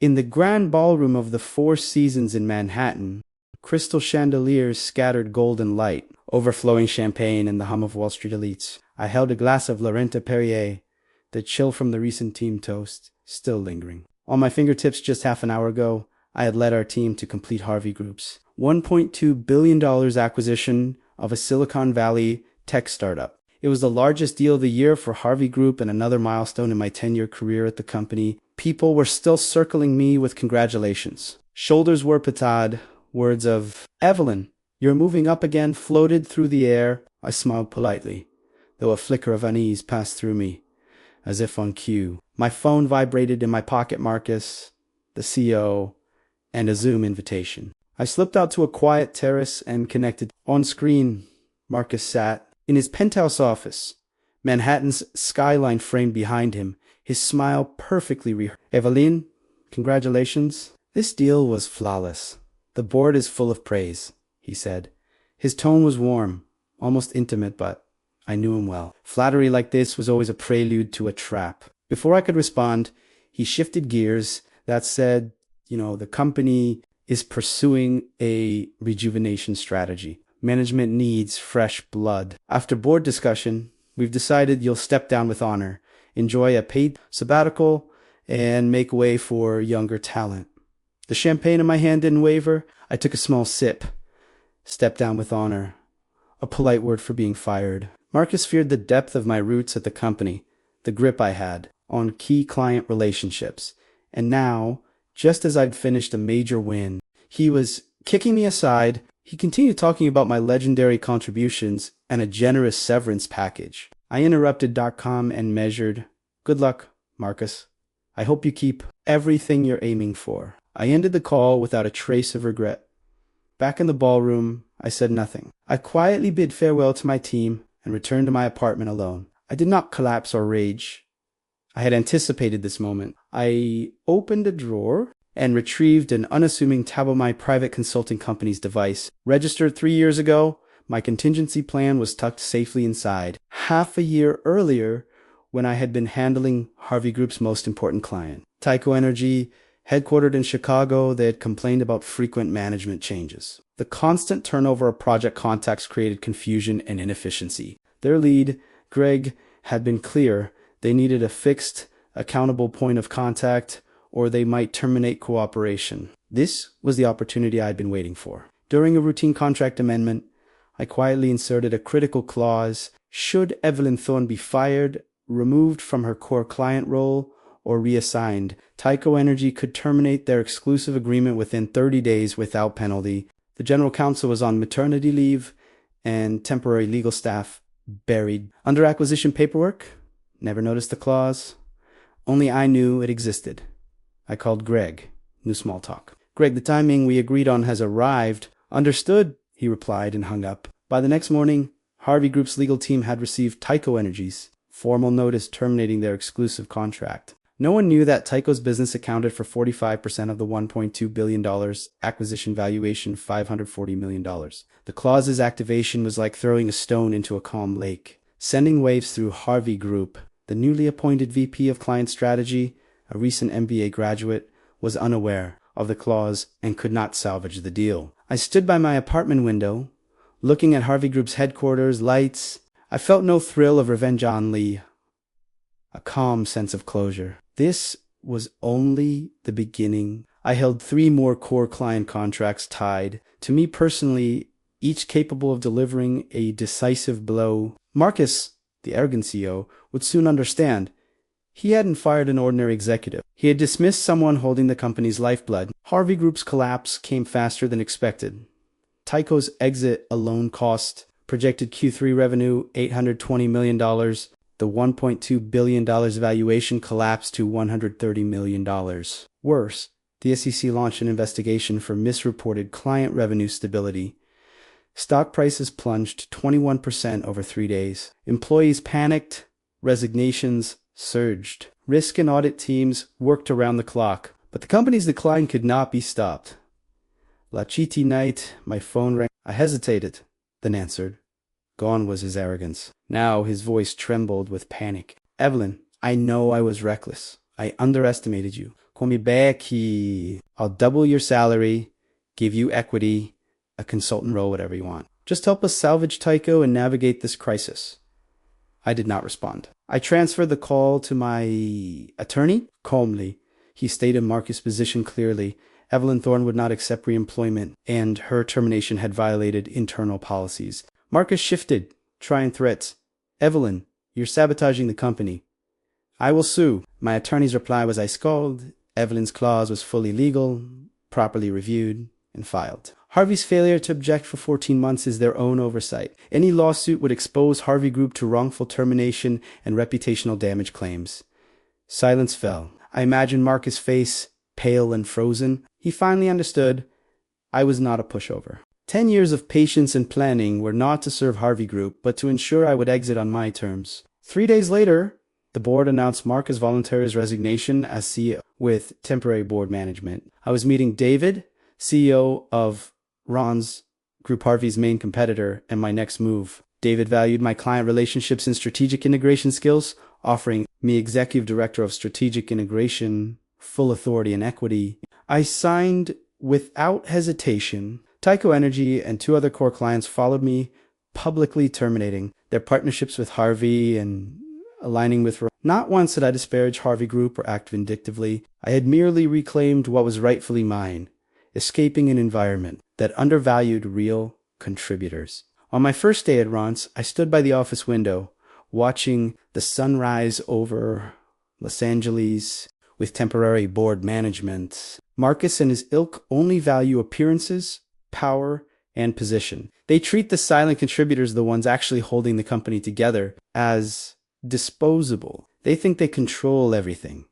In the grand ballroom of the Four Seasons in Manhattan, crystal chandeliers scattered golden light, overflowing champagne and the hum of Wall Street elites. I held a glass of Laurent Perrier, the chill from the recent team toast still lingering. On my fingertips just half an hour ago, I had led our team to complete Harvey Group's $1.2 billion acquisition of a Silicon Valley tech startup. It was the largest deal of the year for Harvey Group and another milestone in my 10-year career at the company. People were still circling me with congratulations. Shoulders were patted. Words of, "Evelyn, you're moving up again," floated through the air. I smiled politely, though a flicker of unease passed through me, as if on cue. My phone vibrated in my pocket. Marcus, the CEO, and a Zoom invitation. I slipped out to a quiet terrace and connected. On screen, Marcus sat in his penthouse office, Manhattan's skyline framed behind him, his smile perfectly rehearsed. "Evelyn, congratulations. This deal was flawless. The board is full of praise," he said. His tone was warm, almost intimate, but I knew him well. Flattery like this was always a prelude to a trap. Before I could respond, he shifted gears. "That said, the company is pursuing a rejuvenation strategy. Management needs fresh blood. After board discussion, we've decided you'll step down with honor, enjoy a paid sabbatical, and make way for younger talent." The champagne in my hand didn't waver. I took a small sip. Step down with honor. A polite word for being fired. Marcus feared the depth of my roots at the company, the grip I had on key client relationships. And now, just as I'd finished a major win, he was kicking me aside. He continued talking about my legendary contributions and a generous severance package. I interrupted .com and measured, "Good luck, Marcus. I hope you keep everything you're aiming for." I ended the call without a trace of regret. Back in the ballroom, I said nothing. I quietly bid farewell to my team and returned to my apartment alone. I did not collapse or rage. I had anticipated this moment. I opened a drawer and retrieved an unassuming tab of my private consulting company's device. Registered 3 years ago, my contingency plan was tucked safely inside. Half a year earlier, when I had been handling Harvey Group's most important client, Tyco Energy, headquartered in Chicago, they had complained about frequent management changes. The constant turnover of project contacts created confusion and inefficiency. Their lead, Greg, had been clear. They needed a fixed, accountable point of contact, or they might terminate cooperation. This was the opportunity I had been waiting for. During a routine contract amendment, I quietly inserted a critical clause: should Evelyn Thorne be fired, removed from her core client role, or reassigned, Tyco Energy could terminate their exclusive agreement within 30 days without penalty. The general counsel was on maternity leave, and temporary legal staff buried under acquisition paperwork. Never noticed the clause. Only I knew it existed. I called Greg. New small talk. "Greg, the timing we agreed on has arrived." "Understood," he replied and hung up. By the next morning, Harvey Group's legal team had received Tyco Energy's formal notice terminating their exclusive contract. No one knew that Tyco's business accounted for 45% of the $1.2 billion acquisition valuation, $540 million. The clause's activation was like throwing a stone into a calm lake, sending waves through Harvey Group. The newly appointed VP of Client Strategy, a recent MBA graduate, was unaware of the clause and could not salvage the deal. I stood by my apartment window, looking at Harvey Group's headquarters, lights. I felt no thrill of revenge on Lee, a calm sense of closure. This was only the beginning. I held 3 more core client contracts tied to me personally, each capable of delivering a decisive blow. Marcus, the arrogant CEO, would soon understand. He hadn't fired an ordinary executive. He had dismissed someone holding the company's lifeblood. Harvey Group's collapse came faster than expected. Tyco's exit alone cost projected Q3 revenue $820 million. The $1.2 billion valuation collapsed to $130 million. Worse, the SEC launched an investigation for misreported client revenue stability. Stock prices plunged 21% over 3 days. Employees panicked. Resignations surged. Risk and audit teams worked around the clock, but the company's decline could not be stopped. La Chiti night, my phone rang. I hesitated, then answered. Gone was his arrogance. Now his voice trembled with panic. "Evelyn, I know I was reckless. I underestimated you. Call me back. I'll double your salary, give you equity, a consultant role, whatever you want. Just help us salvage Tycho and navigate this crisis. I did not respond. I transferred the call to my attorney. Calmly, he stated Marcus' position clearly. Evelyn Thorne would not accept reemployment, and her termination had violated internal policies. Marcus shifted, trying threats. Evelyn, you're sabotaging the company. I will sue. My attorney's reply was ice cold. Evelyn's clause was fully legal, properly reviewed, and filed. Harvey's failure to object for 14 months is their own oversight. Any lawsuit would expose Harvey Group to wrongful termination and reputational damage claims. Silence fell. I imagined Marcus' face, pale and frozen. He finally understood. I was not a pushover. 10 years of patience and planning were not to serve Harvey Group, but to ensure I would exit on my terms. 3 days later, the board announced Marcus Voluntari's resignation as CEO with temporary board management. I was meeting David, CEO of Ron's Group Harvey's main competitor, and my next move. David valued my client relationships and strategic integration skills, offering me Executive Director of Strategic Integration, full authority and equity. I signed without hesitation. Tyco Energy and 2 other core clients followed me, publicly terminating their partnerships with Harvey and aligning with Ron. Not once did I disparage Harvey Group or act vindictively. I had merely reclaimed what was rightfully mine, escaping an environment that undervalued real contributors. On my first day at Ron's, I stood by the office window, watching the sunrise over Los Angeles with temporary board management. Marcus and his ilk only value appearances, power, and position. They treat the silent contributors, the ones actually holding the company together, as disposable. They think they control everything.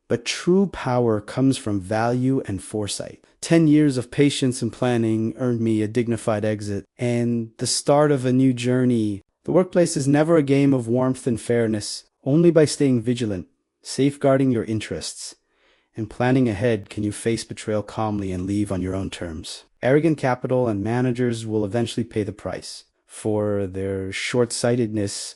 But true power comes from value and foresight. 10 years of patience and planning earned me a dignified exit and the start of a new journey. The workplace is never a game of warmth and fairness. Only by staying vigilant, safeguarding your interests, and planning ahead can you face betrayal calmly and leave on your own terms. Arrogant capital and managers will eventually pay the price for their short-sightedness